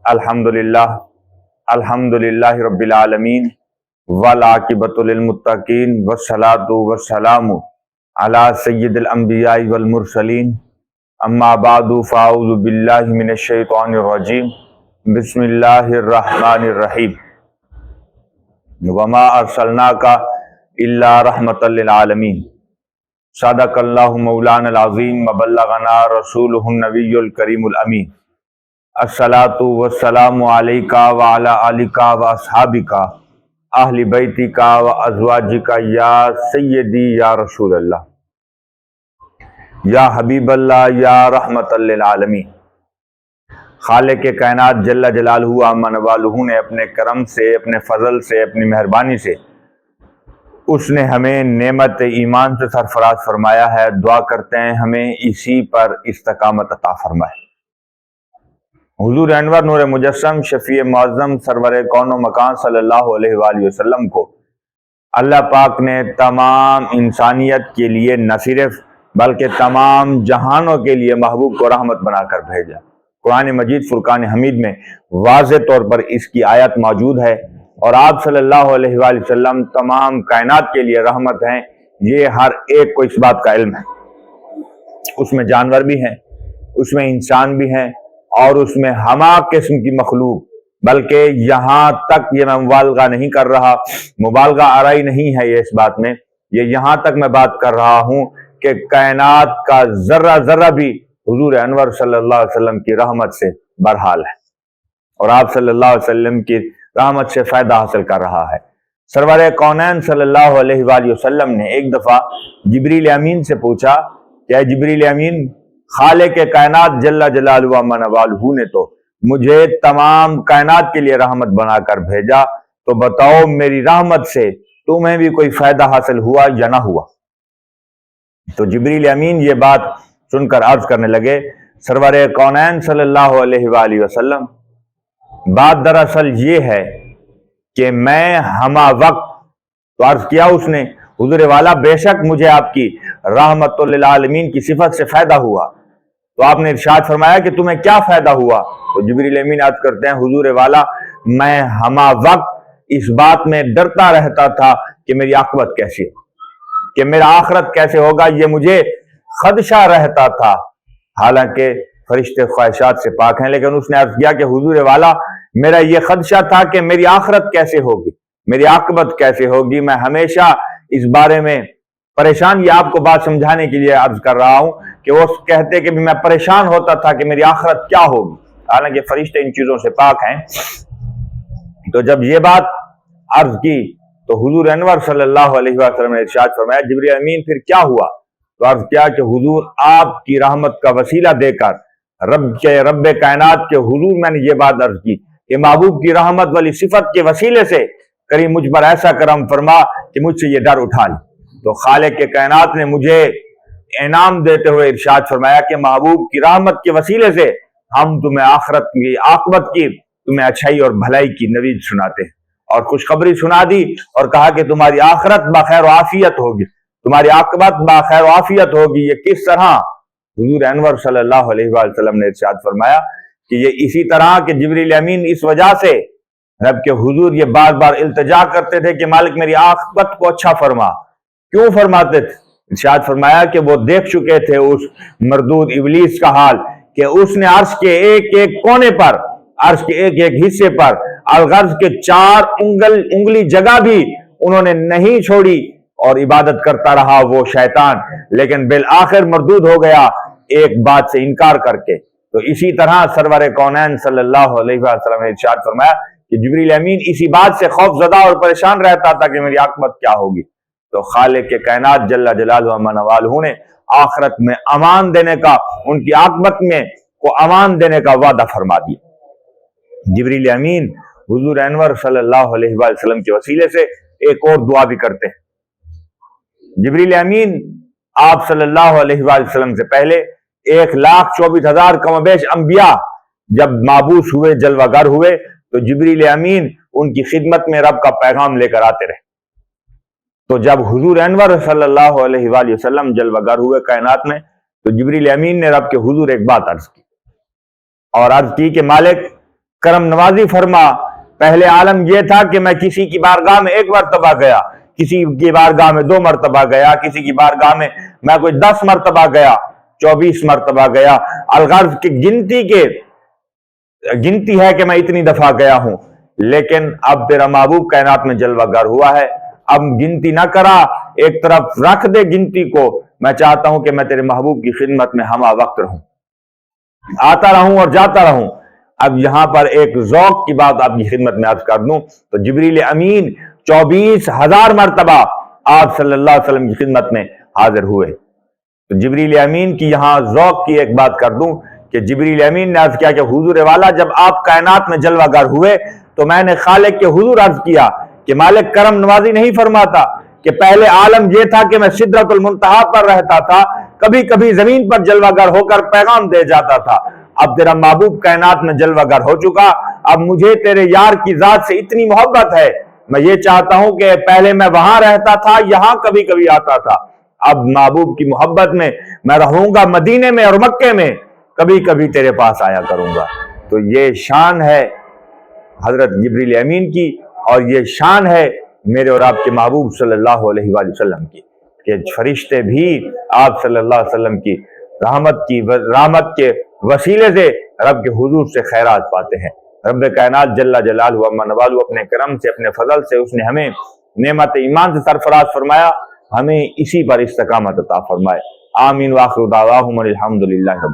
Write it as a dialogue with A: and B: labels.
A: الحمدللہ رب العالمین والعاقبۃ للمتقین والصلاۃ والسلام علی سید الانبیاء والمرسلین اما بعد فاعوذ باللہ من الشیطان الرجیم بسم اللہ الرحمن الرحیم وما ارسلناک الا رحمۃ للعالمین صدق اللہ مولانا العظیم وبلغنا رسولہ النبی الکریم الامین الصلاۃ والسلام علیکہ وعلی آلک واصحابک اہل بیتک وازواجک یا سیدی یا رسول اللہ یا حبیب اللہ یا رحمت للعالمین۔ خالق کائنات جل جلالہ عما نوالہ نے اپنے کرم سے، اپنے فضل سے، اپنی مہربانی سے اس نے ہمیں نعمت ایمان سے سرفراز فرمایا ہے۔ دعا کرتے ہیں ہمیں اسی پر استقامت عطا فرمائے۔ حضور انور نور مجسم شفیع معظم سرور کون و مکان صلی اللہ علیہ وآلہ وسلم کو اللہ پاک نے تمام انسانیت کے لیے نہ صرف بلکہ تمام جہانوں کے لیے محبوب کو رحمت بنا کر بھیجا۔ قرآن مجید فرقان حمید میں واضح طور پر اس کی آیت موجود ہے، اور آپ صلی اللہ علیہ وآلہ وسلم تمام کائنات کے لیے رحمت ہیں۔ یہ ہر ایک کو اس بات کا علم ہے۔ اس میں جانور بھی ہیں، اس میں انسان بھی ہیں، اور اس میں ہما قسم کی مخلوق، بلکہ یہاں تک یہ میں مبالغہ نہیں کر رہا، مبالغہ آرائی نہیں ہے یہ اس بات میں، یہ یہاں تک میں بات کر رہا ہوں کہ کائنات کا ذرہ ذرہ بھی حضور انور صلی اللہ علیہ وسلم کی رحمت سے برحال ہے، اور آپ صلی اللہ علیہ وسلم کی رحمت سے فائدہ حاصل کر رہا ہے۔ سرور کونین صلی اللہ علیہ وآلہ وسلم نے ایک دفعہ جبریل امین سے پوچھا کہ اے جبریل امین، خالق کائنات جل جلالہ عما نوالہ نے تو مجھے تمام کائنات کے لیے رحمت بنا کر بھیجا، تو بتاؤ میری رحمت سے تمہیں بھی کوئی فائدہ حاصل ہوا یا نہ ہوا؟ تو جبریل امین یہ بات سن کر عرض کرنے لگے، سرور کونین صلی اللہ علیہ وآلہ وسلم، بات دراصل یہ ہے کہ میں ہما وقت، تو عرض کیا اس نے، حضور والا بے شک مجھے آپ کی رحمت للعالمین کی صفت سے فائدہ ہوا۔ تو آپ نے ارشاد فرمایا کہ تمہیں کیا فائدہ ہوا؟ تو جبریل امین عرض کرتے ہیں، حضور والا میں ہما وقت اس بات میں ڈرتا رہتا تھا کہ میری عاقبت کیسی ہو، کہ میرا آخرت کیسے ہوگا، یہ مجھے خدشہ رہتا تھا۔ حالانکہ فرشتے خواہشات سے پاک ہیں، لیکن اس نے عرض کیا کہ حضور والا میرا یہ خدشہ تھا کہ میری آخرت کیسے ہوگی، میری عاقبت کیسے ہوگی۔ میں ہمیشہ اس بارے میں پریشان، یہ آپ کو بات سمجھانے کے لیے عرض کر رہا ہوں کہ وہ کہتے کہ میں پریشان ہوتا تھا کہ میری آخرت کیا ہوگی، حالانکہ فرشتے ان چیزوں سے پاک ہیں۔ تو جب یہ بات عرض کی تو حضور انور صلی اللہ علیہ وسلم نے ارشاد فرمایا، جبریل امین پھر کیا ہوا؟ تو عرض کیا کہ حضور آپ کی رحمت کا وسیلہ دے کر رب کائنات کے حضور میں نے یہ بات عرض کی کہ محبوب کی رحمت والی صفت کے وسیلے سے کریم مجھ پر ایسا کرم فرما کہ مجھ سے یہ ڈر اٹھا لے۔ تو خالق کے کائنات نے مجھے انعام دیتے ہوئے ارشاد فرمایا کہ محبوب کی رحمت کے وسیلے سے ہم تمہیں آخرت کی عاقبت کی، تمہیں اچھائی اور بھلائی کی نوید سناتے ہیں، اور خوشخبری سنا دی اور کہا کہ تمہاری آخرت بخیر و عافیت ہوگی، تمہاری عاقبت بخیر و عافیت ہوگی۔ یہ کس طرح؟ حضور انور صلی اللہ علیہ وسلم نے ارشاد فرمایا کہ یہ اسی طرح کہ جبریل امین اس وجہ سے رب کے حضور یہ بار بار التجا کرتے تھے کہ مالک میری عاقبت کو اچھا فرما۔ کیوں فرماتے تھے؟ ارشاد فرمایا کہ وہ دیکھ چکے تھے اس مردود ابلیس کا حال کہ اس نے عرش کے ایک ایک کونے پر، عرش کے ایک ایک حصے پر، الغرض کے 4 انگلی جگہ بھی انہوں نے نہیں چھوڑی، اور عبادت کرتا رہا وہ شیطان، لیکن بالآخر مردود ہو گیا ایک بات سے انکار کر کے۔ تو اسی طرح سرور کونین صلی اللہ علیہ وسلم نے ارشاد فرمایا کہ جبریل امین اسی بات سے خوف زدہ اور پریشان رہتا تھا کہ میری عاقبت کیا ہوگی۔ تو خالق کے کائنات جل جلالہ عما نوالہ نے آخرت میں امان دینے کا، ان کی عاقبت میں کو امان دینے کا وعدہ فرما دیا۔ جبریل امین حضور انور صلی اللہ علیہ وسلم کے وسیلے سے ایک اور دعا بھی کرتے ہیں۔ جبریل امین آپ صلی اللہ علیہ وسلم سے پہلے 1,24,000 کم و بیش انبیاء جب مابعوث ہوئے، جلوہ گر ہوئے، تو جبریل امین ان کی خدمت میں رب کا پیغام لے کر آتے رہے۔ تو جب حضور انور صلی اللہ علیہ وآلہ وسلم جلوہ گر ہوئے کائنات میں، تو جبریل امین نے رب کے حضور ایک بات عرض کی، اور عرض کی کہ مالک کرم نوازی فرما۔ پہلے عالم یہ تھا کہ میں کسی کی بارگاہ میں 1 مرتبہ گیا، کسی کی بارگاہ میں 2 مرتبہ گیا، کسی کی بارگاہ میں کوئی 10 مرتبہ گیا، 24 مرتبہ گیا، الغرض کی گنتی ہے کہ میں اتنی دفعہ گیا ہوں۔ لیکن اب تیرا محبوب کائنات میں جلوہ گر ہوا ہے، اب گنتی نہ کرا، ایک طرف رکھ دے گنتی کو، میں چاہتا ہوں کہ میں تیرے محبوب کی خدمت میں ہمہ وقت رہوں، آتا رہوں اور جاتا رہوں۔ اب یہاں پر ایک ذوق کی بات آپ کی خدمت میں عرض کر دوں تو جبریل امین 24,000 مرتبہ آپ صلی اللہ علیہ وسلم کی خدمت میں حاضر ہوئے۔ تو جبریل امین کی یہاں ذوق کی ایک بات کر دوں کہ جبریل امین نے عرض کیا کہ حضور والا جب آپ کائنات میں جلوہ گر ہوئے تو میں نے خالق کے حضور عرض کیا کہ مالک کرم نوازی نہیں فرماتا کہ پہلے عالم یہ تھا کہ میں سدرۃ المنتہا پر رہتا تھا، کبھی کبھی زمین پر جلوہ گر ہو کر پیغام دے جاتا تھا، اب تیرا محبوب کائنات میں جلوہ گر ہو چکا، اب مجھے تیرے یار کی ذات سے اتنی محبت ہے، میں یہ چاہتا ہوں کہ پہلے میں وہاں رہتا تھا، یہاں کبھی کبھی آتا تھا، اب محبوب کی محبت میں رہوں گا مدینے میں اور مکے میں، کبھی کبھی تیرے پاس آیا کروں گا۔ تو یہ شان ہے حضرت جبریل امین کی، اور یہ شان ہے میرے اور آپ کے محبوب صلی اللہ علیہ وآلہ وسلم کی کہ فرشتے بھی آپ صلی اللہ علیہ وسلم کی رحمت کے وسیلے سے رب کے حضور سے خیرات پاتے ہیں۔ رب کائنات جل جلالہ عما نوالہ اپنے کرم سے، اپنے فضل سے اس نے ہمیں نعمت ایمان سے سرفراز فرمایا، ہمیں اسی پر استقامت عطا فرمائے۔ آمین۔ وآخر دعواہم الحمدللہ رب